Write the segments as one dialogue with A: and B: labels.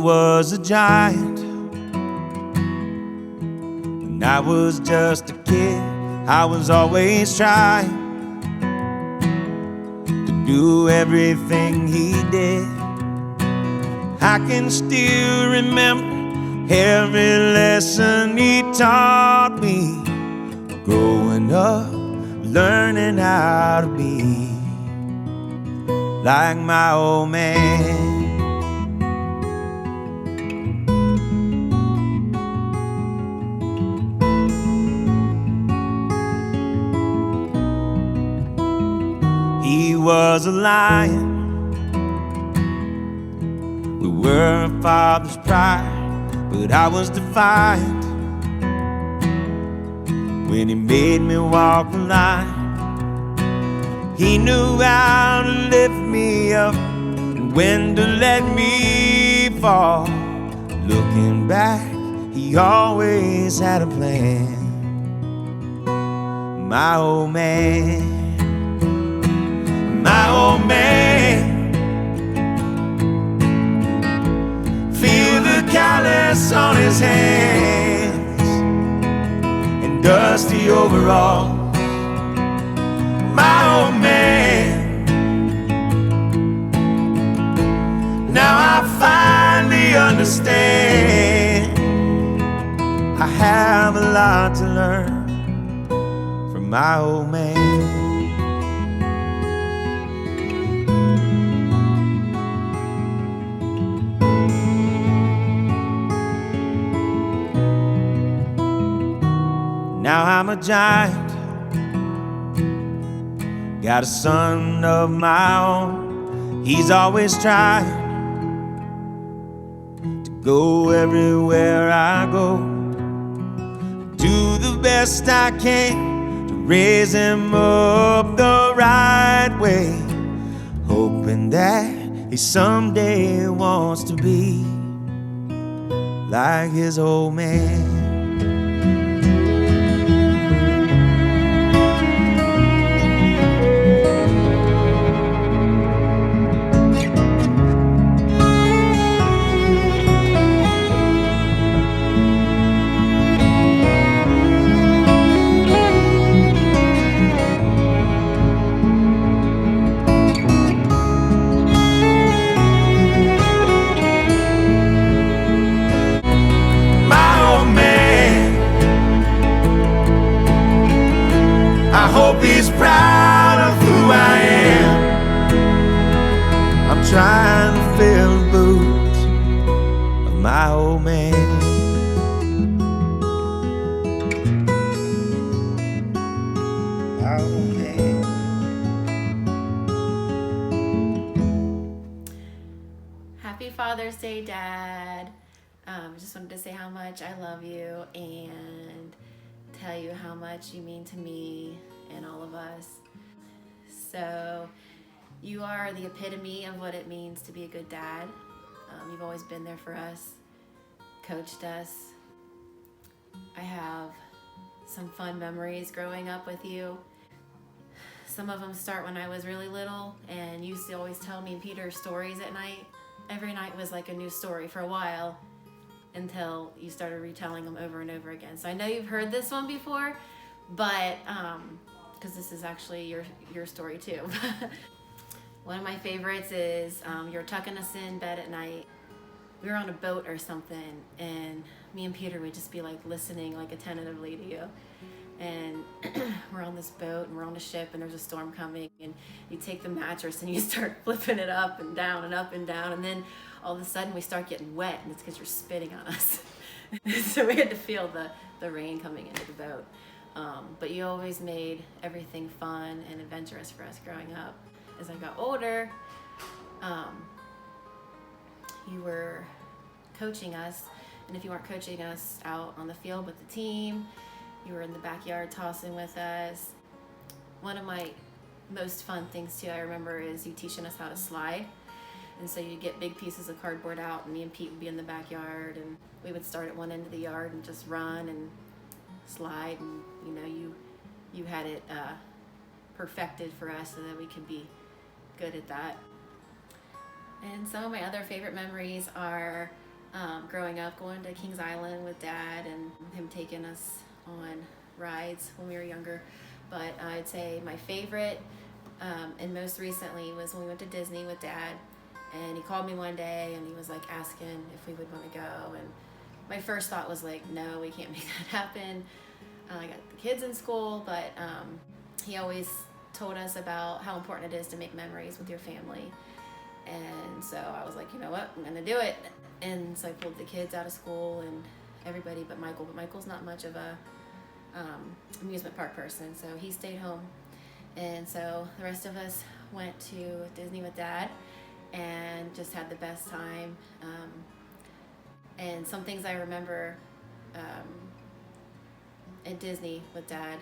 A: was a giant when I was just a kid. I was always trying to do everything he did. I can still remember every lesson he taught me. Growing up, learning how to be like my old man. He was a lion. We were a father's pride, but I was defiant when he made me walk the line. He knew how to lift me up and when to let me fall. Looking back, he always had a plan. My old man, my old man. Feel the callus on his hands and dusty overalls. My old man. Now I finally understand. I have a lot to learn from my old man. Now I'm a giant, got a son of my own. He's always trying to go everywhere I go. Do the best I can to raise him up the right way, hoping that he someday wants to be like his old man. I hope he's proud of who I am. I'm trying to fill the boots of my old man. My old man.
B: Happy Father's Day, Dad. Just wanted to say how much I love you and tell you how much you mean to me and all of us. So you are the epitome of what it means to be a good dad. You've always been there for us, coached us. I have some fun memories growing up with you. Some of them start when I was really little, and you used to always tell me and Peter stories at night. Every night was like a new story for a while, until you started retelling them over and over again. So I know you've heard this one before, but because this is actually your story too. One of my favorites is you're tucking us in bed at night. We were on a boat or something, and me and Peter would just be like listening like attentively to you. And we're on this boat and we're on a ship and there's a storm coming, and you take the mattress and you start flipping it up and down and up and down, and then all of a sudden we start getting wet, and it's because you're spitting on us. So we had to feel the rain coming into the boat. But you always made everything fun and adventurous for us growing up. As I got older, you were coaching us, and if you weren't coaching us out on the field with the team, you were in the backyard tossing with us. One of my most fun things too I remember is you teaching us how to slide. And so you'd get big pieces of cardboard out, and me and Pete would be in the backyard, and we would start at one end of the yard and just run and slide, and you had it perfected for us so that we could be good at that. And some of my other favorite memories are growing up, going to Kings Island with Dad and him taking us on rides when we were younger. But I'd say my favorite and most recently was when we went to Disney with Dad, and he called me one day and he was like asking if we would want to go, and my first thought was like, no, we can't make that happen. I got the kids in school, but he always told us about how important it is to make memories with your family. And so I was like, you know what, I'm gonna do it. And so I pulled the kids out of school and everybody but Michael. But Michael's not much of a amusement park person, so he stayed home. And so the rest of us went to Disney with Dad and just had the best time. And some things I remember at Disney with Dad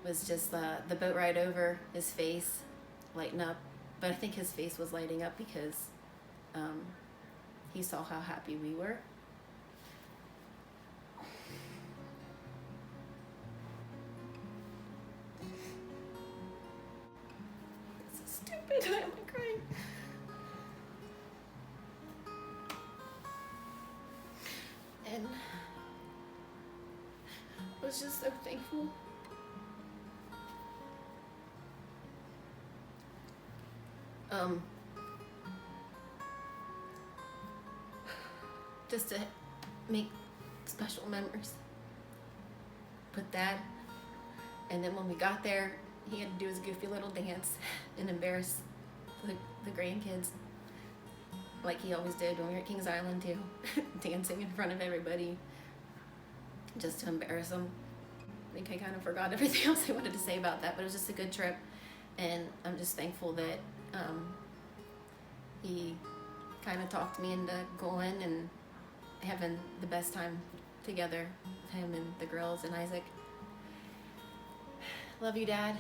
B: was just the boat ride over, his face lighting up. But I think his face was lighting up because he saw how happy we were. This is stupid. Why am I crying? And I was just so thankful. Just to make special memories with Dad. And then when we got there, he had to do his goofy little dance and embarrass the grandkids, like he always did when we were at Kings Island too, dancing in front of everybody just to embarrass them. I think I kind of forgot everything else I wanted to say about that, but it was just a good trip, and I'm just thankful that he kind of talked me into going and having the best time together with him and the girls and Isaac. Love you, Dad.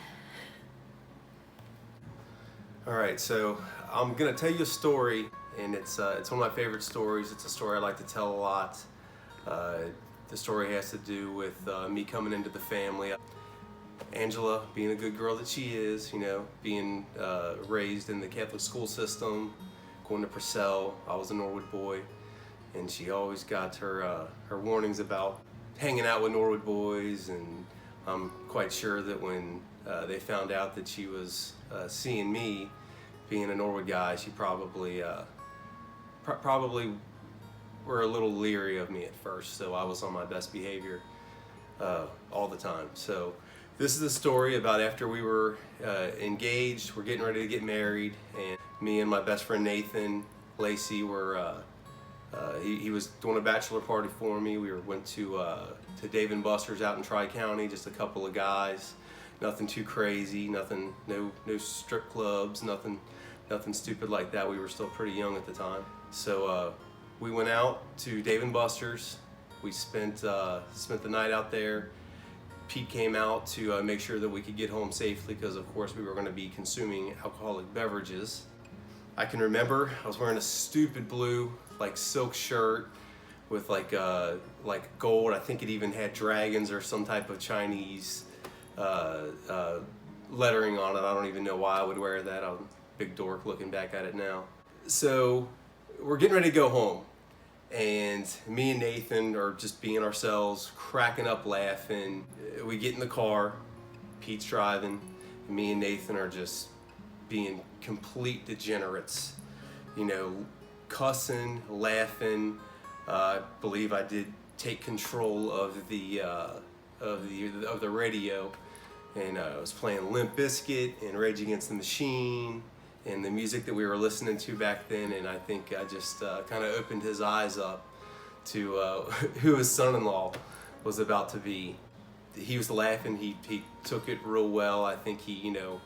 C: All right, so I'm gonna tell you a story, and it's one of my favorite stories. It's a story I like to tell a lot. The story has to do with me coming into the family. Angela, being a good girl that she is, you know, being raised in the Catholic school system, going to Purcell. I was a Norwood boy, and she always got her warnings about hanging out with Norwood boys, and I'm quite sure that when they found out that she was seeing me, being a Norwood guy, she probably were a little leery of me at first, so I was on my best behavior all the time. So this is a story about after we were engaged, we're getting ready to get married, and me and my best friend Nathan Lacey were, he was doing a bachelor party for me. We went to Dave & Buster's out in Tri-County, just a couple of guys, nothing too crazy, nothing, no strip clubs, nothing stupid like that. We were still pretty young at the time. So we went out to Dave & Buster's. We spent the night out there. Pete came out to make sure that we could get home safely, because of course we were going to be consuming alcoholic beverages. I can remember I was wearing a stupid blue like silk shirt with like gold. I think it even had dragons or some type of Chinese lettering on it. I don't even know why I would wear that. I'm a big dork looking back at it now. So we're getting ready to go home, and me and Nathan are just being ourselves, cracking up laughing. We get in the car, Pete's driving, and me and Nathan are just being complete degenerates, you know, cussing, laughing. I believe I did take control of the radio, and I was playing Limp Bizkit and Rage Against the Machine and the music that we were listening to back then, and I think I just kind of opened his eyes up to who his son-in-law was about to be. He was laughing, he took it real well. I think he, you know,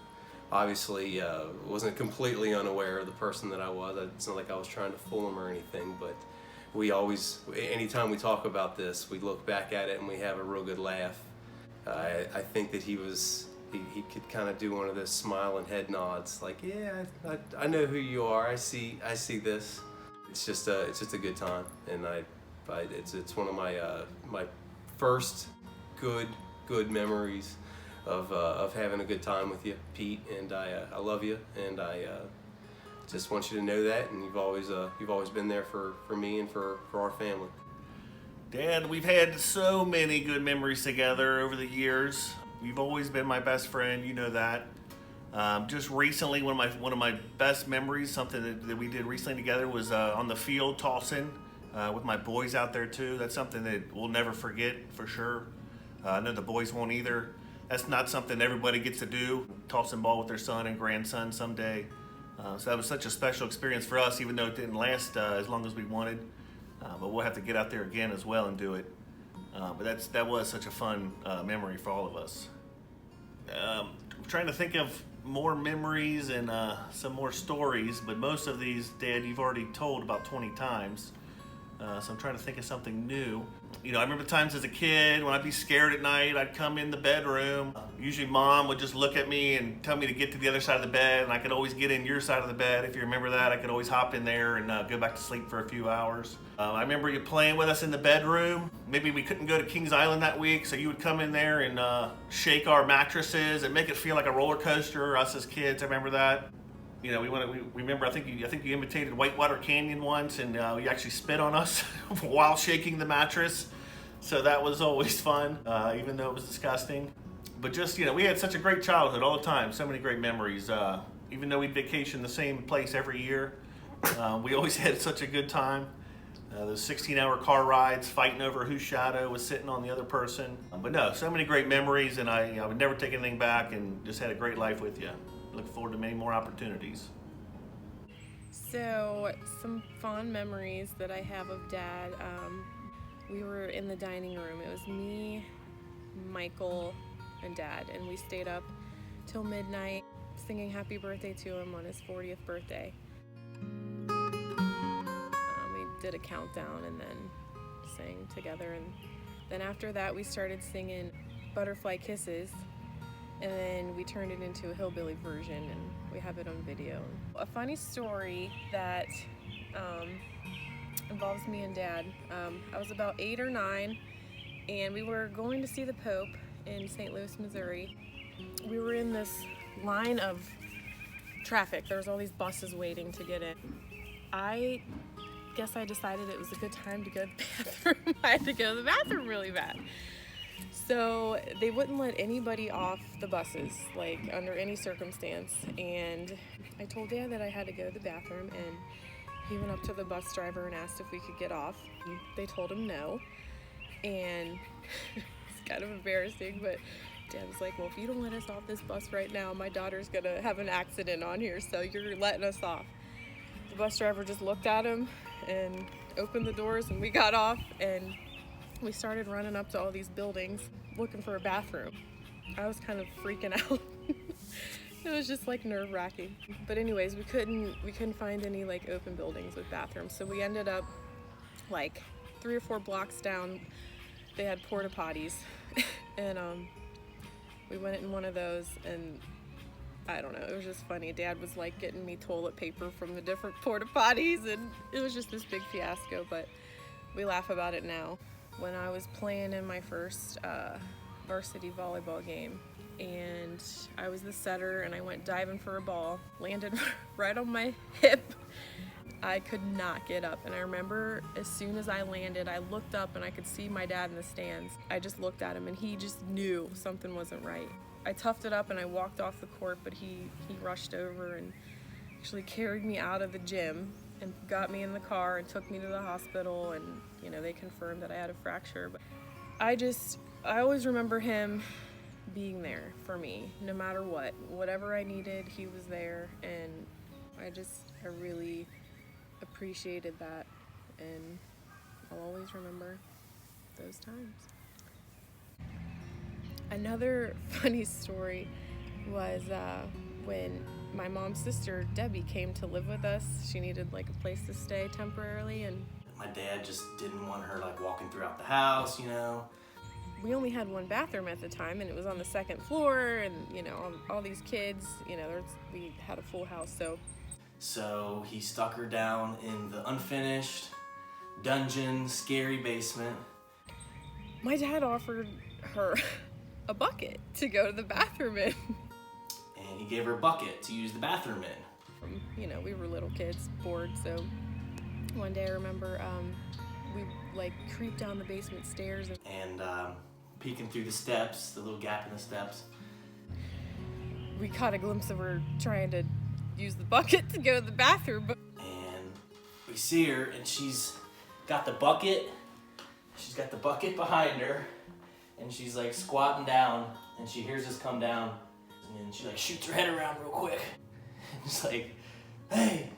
C: obviously wasn't completely unaware of the person that I was. It's not like I was trying to fool him or anything, but we always, anytime we talk about this, we look back at it and we have a real good laugh. I think that he could kind of do one of those smiling head nods, like, yeah, I know who you are. I see this. It's just a good time, and it's one of my first good memories of having a good time with you, Pete. And I love you, and I just want you to know that, and you've always been there for me and for our family.
D: Dad, we've had so many good memories together over the years. You've always been my best friend, you know that. Just recently, one of my best memories, something that we did recently together, was on the field tossing with my boys out there too. That's something that we'll never forget for sure. I know the boys won't either. That's not something everybody gets to do, tossing ball with their son and grandson someday. So that was such a special experience for us, even though it didn't last as long as we wanted. But we'll have to get out there again as well and do it. But that was such a fun memory for all of us. I'm trying to think of more memories and some more stories, but most of these, Dad, you've already told about 20 times. So I'm trying to think of something new. You know, I remember times as a kid when I'd be scared at night, I'd come in the bedroom. Usually Mom would just look at me and tell me to get to the other side of the bed, and I could always get in your side of the bed. If you remember that, I could always hop in there and go back to sleep for a few hours. I remember you playing with us in the bedroom. Maybe we couldn't go to Kings Island that week, so you would come in there and shake our mattresses and make it feel like a roller coaster, us as kids. I remember that. You know, we remember. I think you imitated Whitewater Canyon once, and you actually spit on us while shaking the mattress. So that was always fun, even though it was disgusting. But just, you know, we had such a great childhood all the time. So many great memories. Even though we'd vacation the same place every year, we always had such a good time. Those 16-hour car rides, fighting over whose shadow was sitting on the other person. But no, so many great memories, and I would never take anything back, and just had a great life with you. Look forward to many more opportunities.
E: So, some fond memories that I have of Dad. We were in the dining room. It was me, Michael, and Dad, and we stayed up till midnight singing happy birthday to him on his 40th birthday. We did a countdown and then sang together, and then after that we started singing Butterfly Kisses. And then we turned it into a hillbilly version, and we have it on video. A funny story that involves me and Dad. I was about 8 or 9, and we were going to see the Pope in St. Louis, Missouri. We were in this line of traffic. There was all these buses waiting to get in. I guess I decided it was a good time to go to the bathroom. I had to go to the bathroom really bad. So they wouldn't let anybody off the buses, like under any circumstance. And I told Dad that I had to go to the bathroom, and he went up to the bus driver and asked if we could get off. They told him no. And it's kind of embarrassing, but Dad was like, well, if you don't let us off this bus right now, my daughter's gonna have an accident on here, so you're letting us off. The bus driver just looked at him and opened the doors, and we got off, and we started running up to all these buildings looking for a bathroom. I was kind of freaking out. It was just like nerve-wracking. But anyways, we couldn't find any like open buildings with bathrooms. So we ended up like 3 or 4 blocks down. They had porta potties. And we went in one of those, and I don't know, it was just funny. Dad was like getting me toilet paper from the different porta potties, and it was just this big fiasco, but we laugh about it now. When I was playing in my first varsity volleyball game, and I was the setter, and I went diving for a ball, landed right on my hip. I could not get up, and I remember as soon as I landed, I looked up and I could see my dad in the stands. I just looked at him, and he just knew something wasn't right. I toughed it up and I walked off the court, but he rushed over and actually carried me out of the gym and got me in the car and took me to the hospital, and you know, they confirmed that I had a fracture. But I always remember him being there for me no matter what. Whatever I needed, he was there, and I really appreciated that, and I'll always remember those times. Another funny story was when my mom's sister Debbie came to live with us. She needed like a place to stay temporarily, and
F: my dad just didn't want her like walking throughout the house, you know.
E: We only had one bathroom at the time, and it was on the 2nd floor, and you know, all these kids, you know, we had a full house,
F: So he stuck her down in the unfinished, dungeon, scary basement.
E: My dad offered her a bucket to go to the bathroom in.
F: And he gave her a bucket to use the bathroom in.
E: You know, we were little kids, bored, so one day I remember we like creeped down the basement stairs
F: And peeking through the steps, the little gap in the steps.
E: we caught a glimpse of her trying to use the bucket to go to the bathroom. But
F: And we see her, and she's got the bucket. She's got the bucket behind her, and she's like squatting down, and she hears us come down, and then she like shoots her head around real quick. And it's like, hey!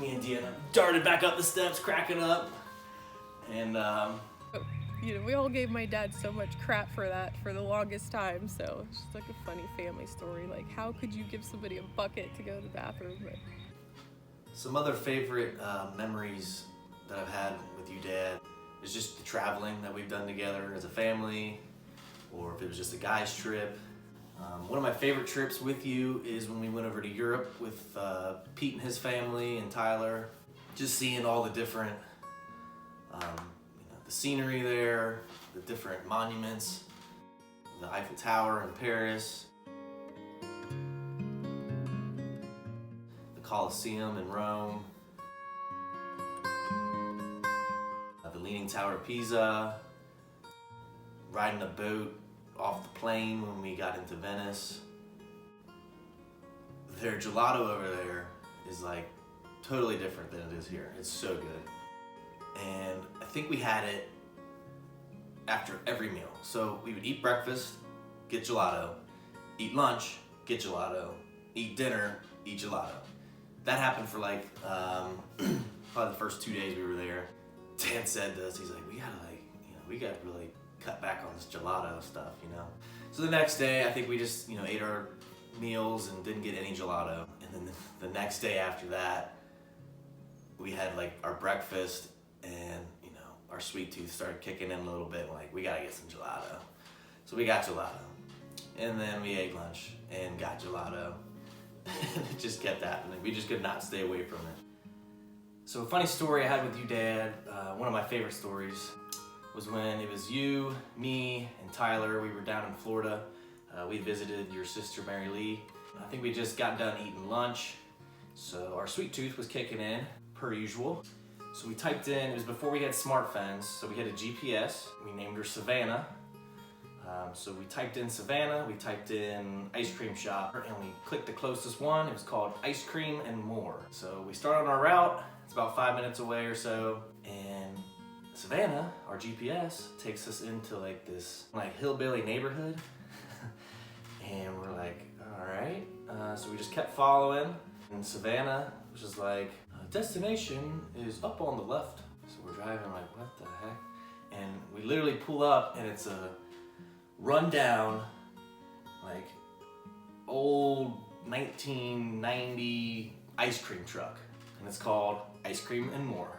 F: Me and Deanna darted back up the steps, cracking up, and
E: you know, we all gave my dad so much crap for that for the longest time. So it's just like a funny family story. Like, how could you give somebody a bucket to go to the bathroom? But
F: some other favorite memories that I've had with you, Dad, is just the traveling that we've done together as a family, or if it was just a guy's trip. One of my favorite trips with you is when we went over to Europe with Pete and his family and Tyler. Just seeing all the different, the scenery there, the different monuments, the Eiffel Tower in Paris, the Colosseum in Rome, the Leaning Tower of Pisa, riding a boat off the plane when we got into Venice. Their gelato over there is like totally different than it is here. It's so good. And I think we had it after every meal. So we would eat breakfast, get gelato, eat lunch, get gelato, eat dinner, eat gelato. That happened for like probably the first 2 days we were there. Dan said to us, he's like, we gotta really cut back on this gelato stuff, you know? So the next day, I think we just, ate our meals and didn't get any gelato. And then the next day after that, we had like our breakfast, and our sweet tooth started kicking in a little bit. We're like, we gotta get some gelato. So we got gelato. And then we ate lunch and got gelato. And it just kept happening. We just could not stay away from it. So a funny story I had with you, Dad, one of my favorite stories, was when it was you, me, and Tyler. We were down in Florida. We visited your sister, Mary Lee. I think we just got done eating lunch, so our sweet tooth was kicking in, per usual. So we typed in, it was before we had smartphones, so we had a GPS. We named her Savannah. So we typed in Savannah, we typed in ice cream shop, and we clicked the closest one. It was called Ice Cream and More. So we started on our route. It's about 5 minutes away or so, and Savannah, our GPS, takes us into like this hillbilly neighborhood. And we're like, all right. So we just kept following, and Savannah was just like, destination is up on the left. So we're driving like, what the heck? And we literally pull up, and it's a rundown, like old 1990 ice cream truck, and it's called Ice Cream and More.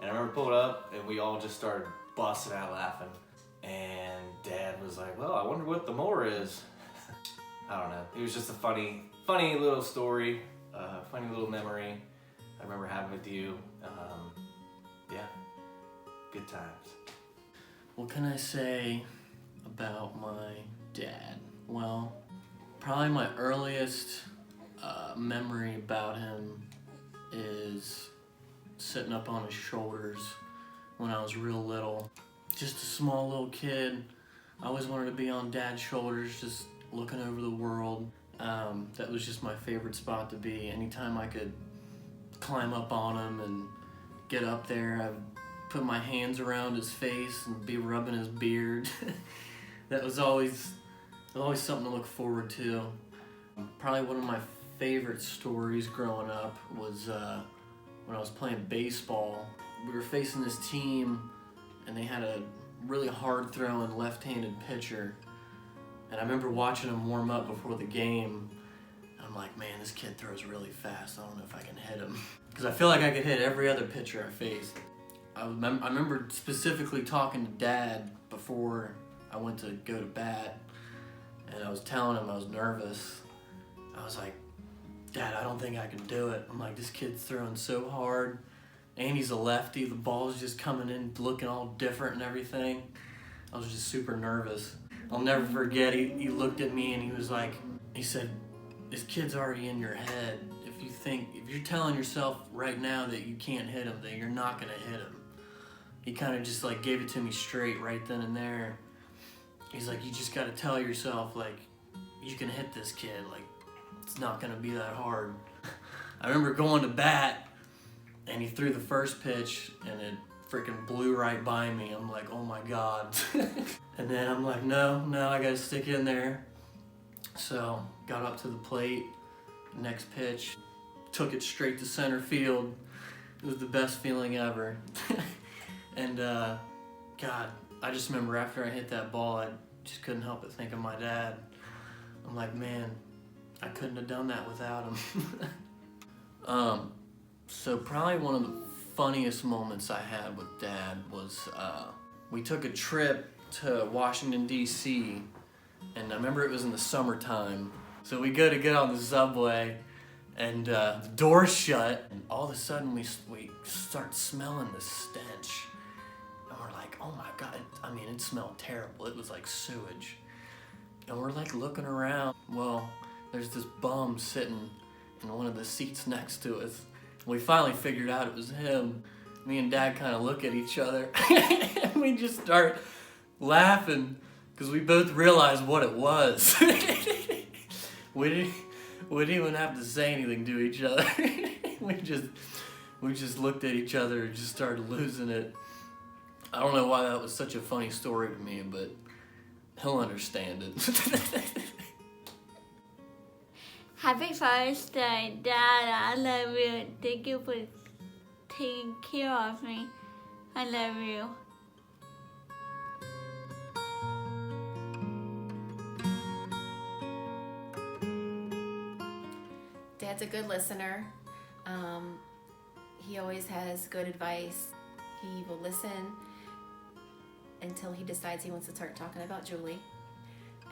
F: And I remember pulling up, and we all just started busting out laughing. And Dad was like, well, I wonder what the more is. I don't know. It was just a funny little story, funny little memory I remember having with you. Yeah, good times.
G: What can I say about my dad? Well, probably my earliest memory about him is sitting up on his shoulders when I was real little. Just a small little kid. I always wanted to be on Dad's shoulders, just looking over the world. That was just my favorite spot to be. Anytime I could climb up on him and get up there, I would put my hands around his face and be rubbing his beard. That was always something to look forward to. Probably one of my favorite stories growing up was when I was playing baseball. We were facing this team, and they had a really hard throwing left-handed pitcher. And I remember watching him warm up before the game. I'm like, man, this kid throws really fast. I don't know if I can hit him. Because I feel like I could hit every other pitcher I faced. I remember specifically talking to Dad before I went to go to bat. And I was telling him I was nervous. I was like, Dad, I don't think I can do it. I'm like, this kid's throwing so hard. And he's a lefty. The ball's just coming in looking all different and everything. I was just super nervous. I'll never forget, he looked at me and he was like, he said, this kid's already in your head. If you if you're telling yourself right now that you can't hit him, that you're not gonna hit him. He kind of just like gave it to me straight right then and there. He's like, you just gotta tell yourself like, you can hit this kid, like it's not gonna be that hard. I remember going to bat and he threw the first pitch and it freaking blew right by me. I'm like, oh my God. And then I'm like, no, I gotta stick in there. So got up to the plate, next pitch, took it straight to center field. It was the best feeling ever. And God, I just remember after I hit that ball, I just couldn't help but think of my dad. I'm like, man, I couldn't have done that without him. So probably one of the funniest moments I had with Dad was we took a trip to Washington, D.C., and I remember it was in the summertime. So we go to get on the subway, and the door's shut, and all of a sudden we start smelling the stench. And we're like, oh my God, I mean, it smelled terrible. It was like sewage. And we're like looking around. Well, there's this bum sitting in one of the seats next to us. We finally figured out it was him. Me and Dad kind of look at each other and we just start laughing because we both realized what it was. We didn't even have to say anything to each other. we just looked at each other and just started losing it. I don't know why that was such a funny story to me, but he'll understand it.
H: Happy Father's Day, Dad. I love you. Thank you for taking care of me. I love you.
B: Dad's a good listener. He always has good advice. He will listen until he decides he wants to start talking about Julie.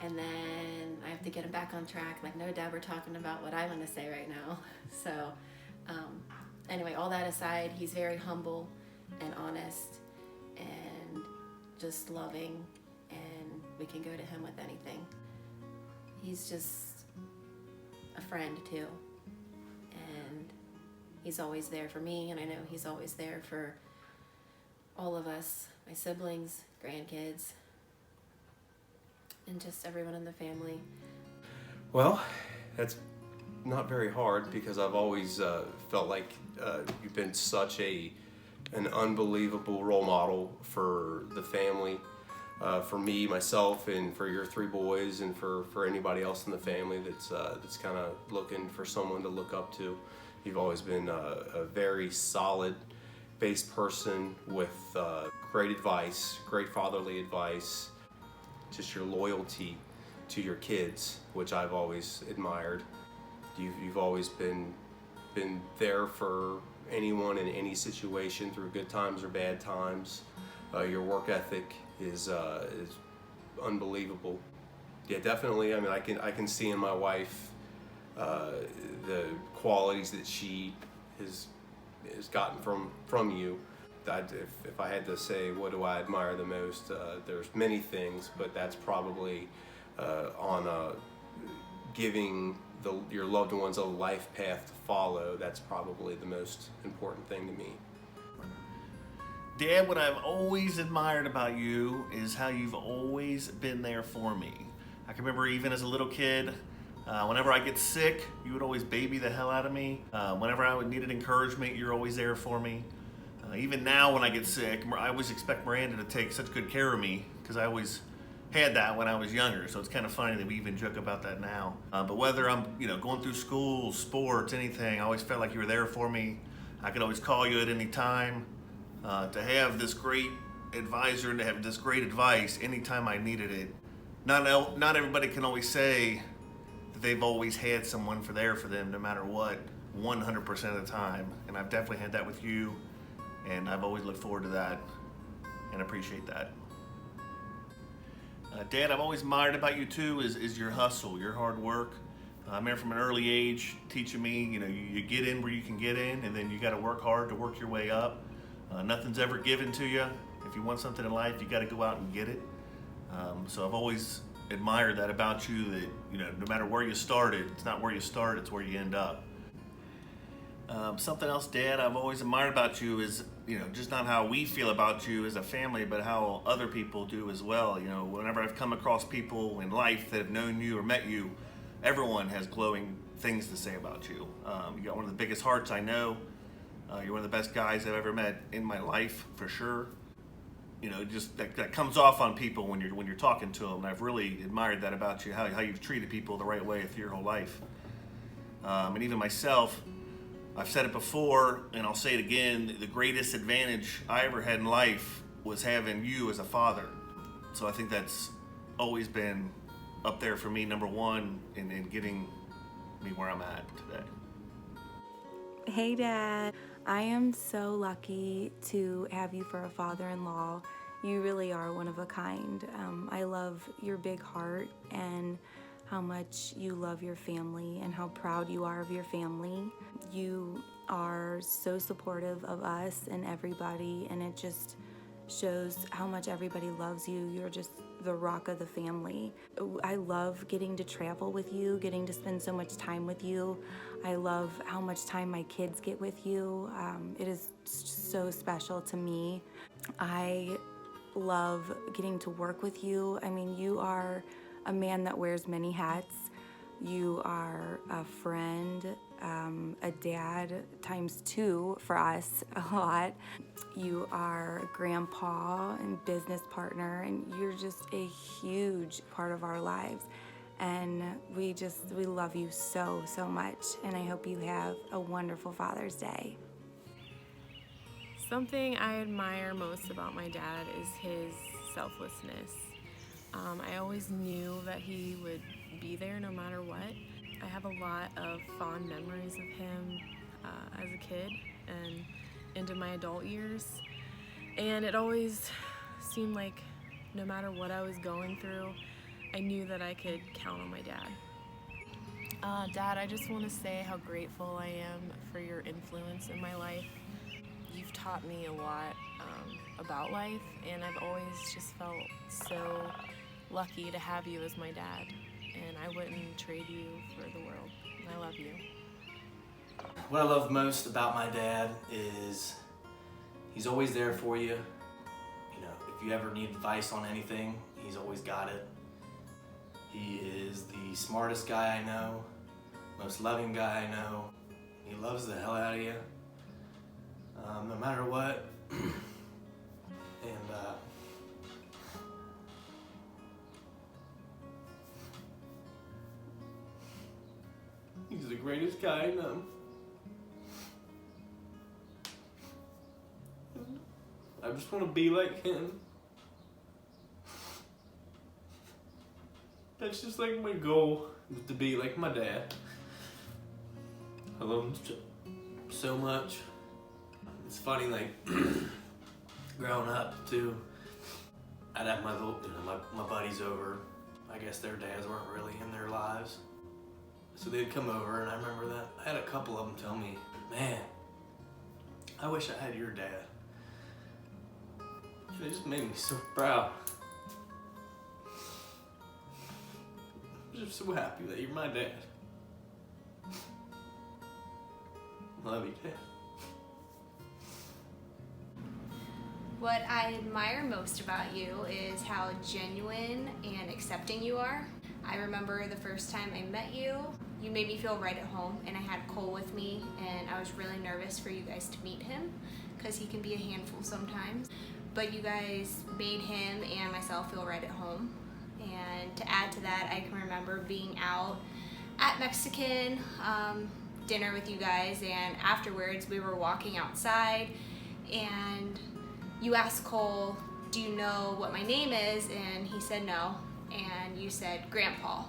B: And then I have to get him back on track. Like, no, Dad, we're talking about what I want to say right now. So anyway, all that aside, he's very humble and honest and just loving, and we can go to him with anything. He's just a friend too. And he's always there for me, and I know he's always there for all of us, my siblings, grandkids, and just everyone in the family.
C: Well, that's not very hard because I've always felt like you've been such an unbelievable role model for the family, for me, myself, and for your three boys, and for anybody else in the family that's kind of looking for someone to look up to. You've always been a very solid based person with great advice, great fatherly advice, just your loyalty to your kids, which I've always admired. You've always been there for anyone in any situation through good times or bad times. Your work ethic is unbelievable. Yeah, definitely. I mean, I can see in my wife the qualities that she has gotten from you. If I had to say what do I admire the most, there's many things, but that's probably on giving your loved ones a life path to follow. That's probably the most important thing to me.
D: Dad, what I've always admired about you is how you've always been there for me. I can remember even as a little kid, whenever I get sick, you would always baby the hell out of me. Whenever I needed encouragement, you're always there for me. Even now when I get sick, I always expect Miranda to take such good care of me because I always had that when I was younger. So it's kind of funny that we even joke about that now. But whether I'm going through school, sports, anything, I always felt like you were there for me. I could always call you at any time. To have this great advisor and to have this great advice anytime I needed it. Not everybody can always say that they've always had someone there for them no matter what, 100% of the time. And I've definitely had that with you. And I've always looked forward to that and appreciate that. Dad, I've always admired about you too is your hustle, your hard work. I remember from an early age teaching me, you get in where you can get in, and then you got to work hard to work your way up. Nothing's ever given to you. If you want something in life, you got to go out and get it. So I've always admired that about you, that no matter where you started, it's not where you start, it's where you end up. Something else, Dad, I've always admired about you is, just not how we feel about you as a family, but how other people do as well. Whenever I've come across people in life that have known you or met you, everyone has glowing things to say about you. You got one of the biggest hearts I know. You're one of the best guys I've ever met in my life, for sure. Just that comes off on people when you're talking to them. And I've really admired that about you, how you've treated people the right way through your whole life. And even myself, I've said it before, and I'll say it again, the greatest advantage I ever had in life was having you as a father. So I think that's always been up there for me, number one, in getting me where I'm at today.
I: Hey, Dad. I am so lucky to have you for a father-in-law. You really are one of a kind. I love your big heart and how much you love your family and how proud you are of your family. You are so supportive of us and everybody, and it just shows how much everybody loves you. You're just the rock of the family. I love getting to travel with you, getting to spend so much time with you. I love how much time my kids get with you. It is so special to me. I love getting to work with you. I mean, you are a man that wears many hats. You are a friend, a dad ×2 for us a lot. You are a grandpa and business partner, and you're just a huge part of our lives. And we love you so, so much. And I hope you have a wonderful Father's Day.
E: Something I admire most about my dad is his selflessness. I always knew that he would be there no matter what. I have a lot of fond memories of him as a kid and into my adult years. And it always seemed like no matter what I was going through, I knew that I could count on my dad. Dad, I just want to say how grateful I am for your influence in my life. You've taught me a lot about life, and I've always just felt so lucky to have you as my dad, and I wouldn't trade you for the world. I love you.
F: What I love most about my dad is he's always there for you. If you ever need advice on anything, he's always got it. He is the smartest guy I know, most loving guy I know. He loves the hell out of you, no matter what. And he's the greatest guy I know. I just want to be like him. That's just like my goal, is to be like my dad. I love him so much. It's funny, like, growing up too, I'd have my buddies over. I guess their dads weren't really in their lives. So they'd come over, and I remember that I had a couple of them tell me, "Man, I wish I had your dad." And it just made me so proud. I'm just so happy that you're my dad. Love you, Dad.
J: What I admire most about you is how genuine and accepting you are. I remember the first time I met you, you made me feel right at home, and I had Cole with me, and I was really nervous for you guys to meet him because he can be a handful sometimes. But you guys made him and myself feel right at home. And to add to that, I can remember being out at Mexican dinner with you guys, and afterwards we were walking outside, and you asked Cole, "Do you know what my name is?" And he said no, and you said Grandpa.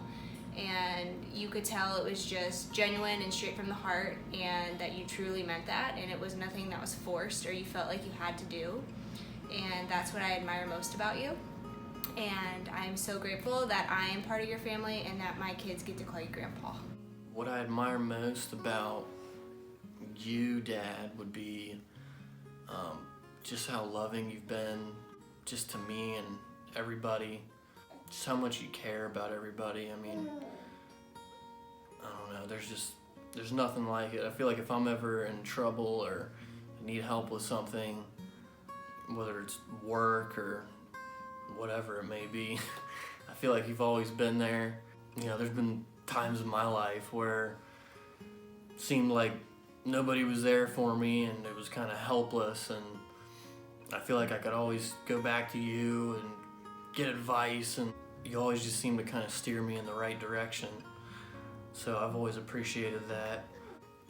J: And you could tell it was just genuine and straight from the heart, and that you truly meant that, and it was nothing that was forced or you felt like you had to do. And that's what I admire most about you. And I'm so grateful that I am part of your family and that my kids get to call you Grandpa.
G: What I admire most about you, Dad, would be just how loving you've been just to me and everybody. Just how much you care about everybody. I mean, I don't know, there's just there's nothing like it. I feel like if I'm ever in trouble or need help with something, whether it's work or whatever it may be, I feel like you've always been there. You know, there's been times in my life where it seemed like nobody was there for me and it was kind of helpless, and I feel like I could always go back to you and get advice, and you always just seem to kind of steer me in the right direction. So I've always appreciated that.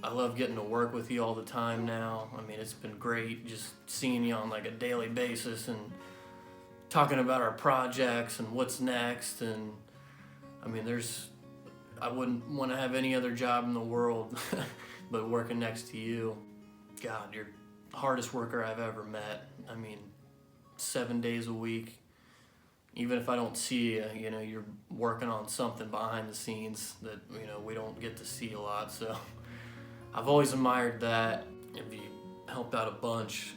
G: I love getting to work with you all the time now. I mean, it's been great just seeing you on like a daily basis and talking about our projects and what's next. And I mean, I wouldn't want to have any other job in the world but working next to you. God, you're the hardest worker I've ever met. I mean, 7 days a week. Even if I don't see you, you know, you're working on something behind the scenes that, you know, we don't get to see a lot. So I've always admired that. If you helped out a bunch,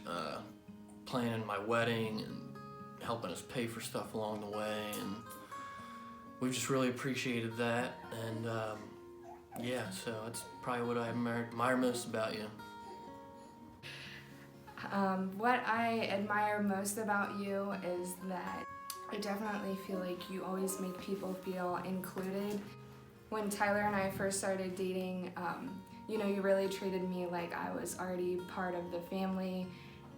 G: planning my wedding and helping us pay for stuff along the way, and we've just really appreciated that. And yeah, so that's probably what I admire most about you.
K: What I admire most about you is that I definitely feel like you always make people feel included. When Tyler and I first started dating, you know, you really treated me like I was already part of the family,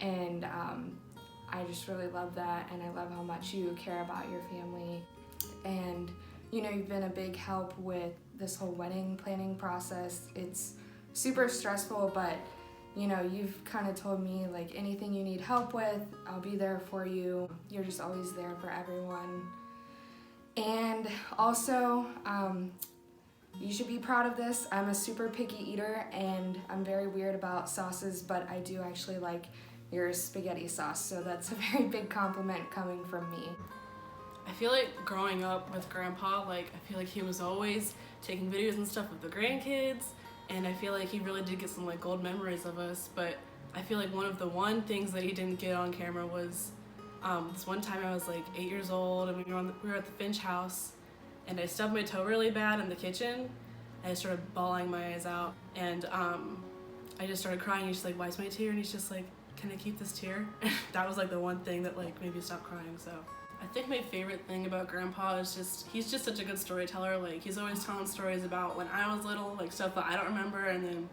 K: and I just really love that, and I love how much you care about your family. And you know, you've been a big help with this whole wedding planning process. It's super stressful, but you know, you've kind of told me like anything you need help with, I'll be there for you. You're just always there for everyone. And also, you should be proud of this. I'm a super picky eater and I'm very weird about sauces, but I do actually like your spaghetti sauce, so that's a very big compliment coming from me.
E: I feel like growing up with Grandpa, like I feel like he was always taking videos and stuff of the grandkids, and I feel like he really did get some like gold memories of us. But I feel like one of the things that he didn't get on camera was this one time I was like 8 years old, and we were at the Finch house, and I stubbed my toe really bad in the kitchen, and I started bawling my eyes out, and I just started crying. He's just like, "Why's my tear?" And he's just like, "Can I keep this tear?" That was like the one thing that like made me stop crying. So I think my favorite thing about Grandpa is he's just such a good storyteller. Like he's always telling stories about when I was little, like stuff that I don't remember, and then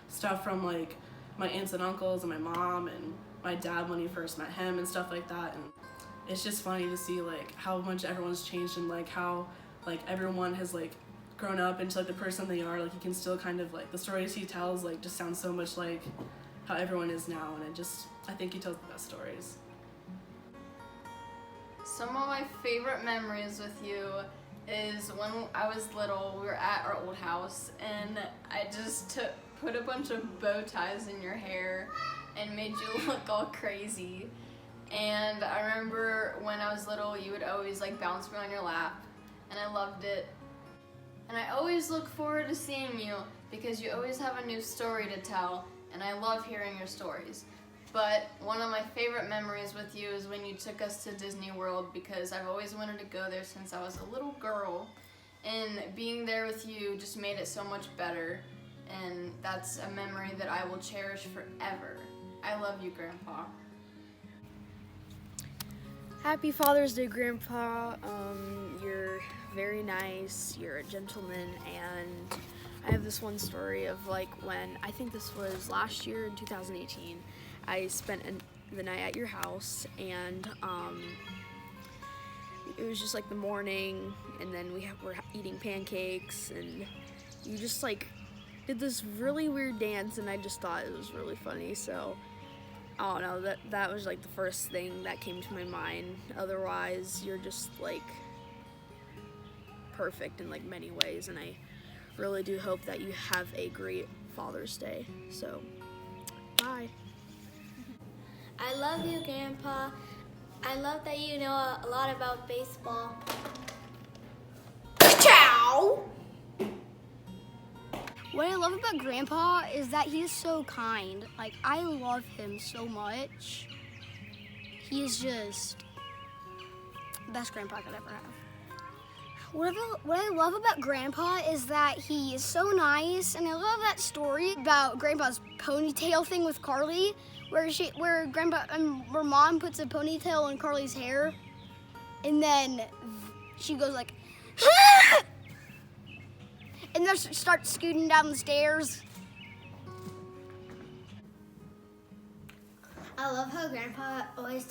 E: stuff from like my aunts and uncles and my mom and my dad when he first met him and stuff like that. And it's just funny to see like how much everyone's changed, and like how like everyone has like grown up into like the person they are. Like you can still kind of like the stories he tells like just sound so much like how everyone is now, and I think he tells the best stories.
L: Some of my favorite memories with you is when I was little, we were at our old house, and I just put a bunch of bow ties in your hair and made you look all crazy. And I remember when I was little, you would always like bounce me on your lap, and I loved it. And I always look forward to seeing you because you always have a new story to tell, and I love hearing your stories. But one of my favorite memories with you is when you took us to Disney World, because I've always wanted to go there since I was a little girl, and being there with you just made it so much better, and that's a memory that I will cherish forever. I love you, Grandpa.
M: Happy Father's Day, Grandpa. You're very nice, you're a gentleman, and I have this one story of like when, I think this was last year in 2018, I spent the night at your house, and it was just like the morning, and then were eating pancakes, and you just like did this really weird dance, and I just thought it was really funny. So I don't know, that was like the first thing that came to my mind. Otherwise, you're just like perfect in like many ways, and I really do hope that you have a great Father's Day. So bye.
N: I love you, Grandpa. I love that you know a lot about baseball.
M: Ciao!
O: What I love about Grandpa is that he is so kind. Like, I love him so much. He is just the best grandpa I could ever have. what I love about Grandpa is that he is so nice, and I love that story about Grandpa's ponytail thing with Carly, where Mom puts a ponytail on Carly's hair, and then she goes like, ah! And then she starts scooting down the stairs.
N: I love how Grandpa always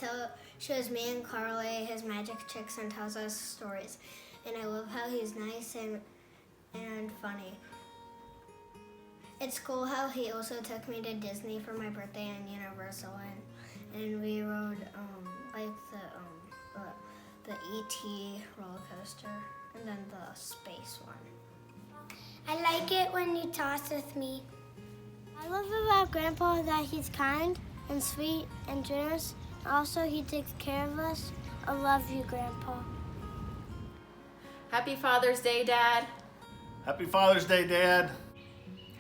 N: shows me and Carly his magic tricks and tells us stories. And I love how he's nice and funny. It's cool how he also took me to Disney for my birthday and Universal, and we rode like the E.T. roller coaster and then the space one.
O: I like it when you toss with me. I love about Grandpa that he's kind and sweet and generous. Also, he takes care of us. I love you, Grandpa.
B: Happy Father's Day, Dad.
D: Happy Father's Day, Dad.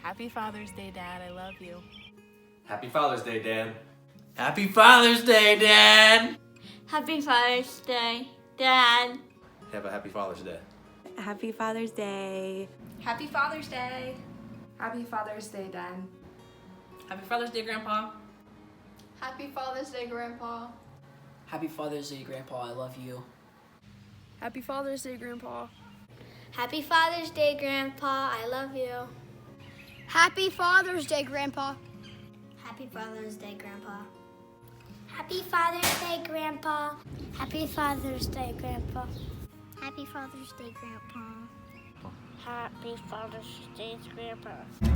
E: Happy Father's Day, Dad. I love you.
F: Happy Father's Day, Dad.
G: Happy Father's Day, Dad!
H: Happy Father's Day, Dad.
C: Have a happy Father's Day.
I: Happy Father's Day.
J: Happy Father's Day.
K: Happy Father's Day, Dad.
P: Happy Father's Day, Grandpa.
L: Happy Father's Day, Grandpa.
P: Happy Father's Day, Grandpa. I love you.
M: Happy Father's Day, Grandpa.
N: Happy Father's Day, Grandpa. I love you.
O: Happy Father's Day, Grandpa.
N: Happy Father's Day, Grandpa.
O: Happy Father's Day, Grandpa. Happy Father's Day, Grandpa.
N: Happy Father's Day, Grandpa.
O: Happy Father's Day, Grandpa.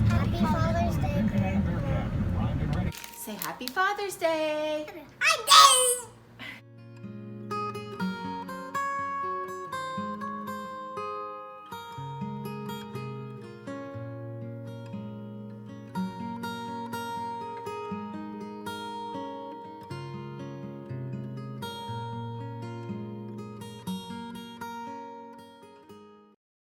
N: Happy Father's Day, Grandpa.
B: Say Happy Father's Day.
N: Hi, Dad.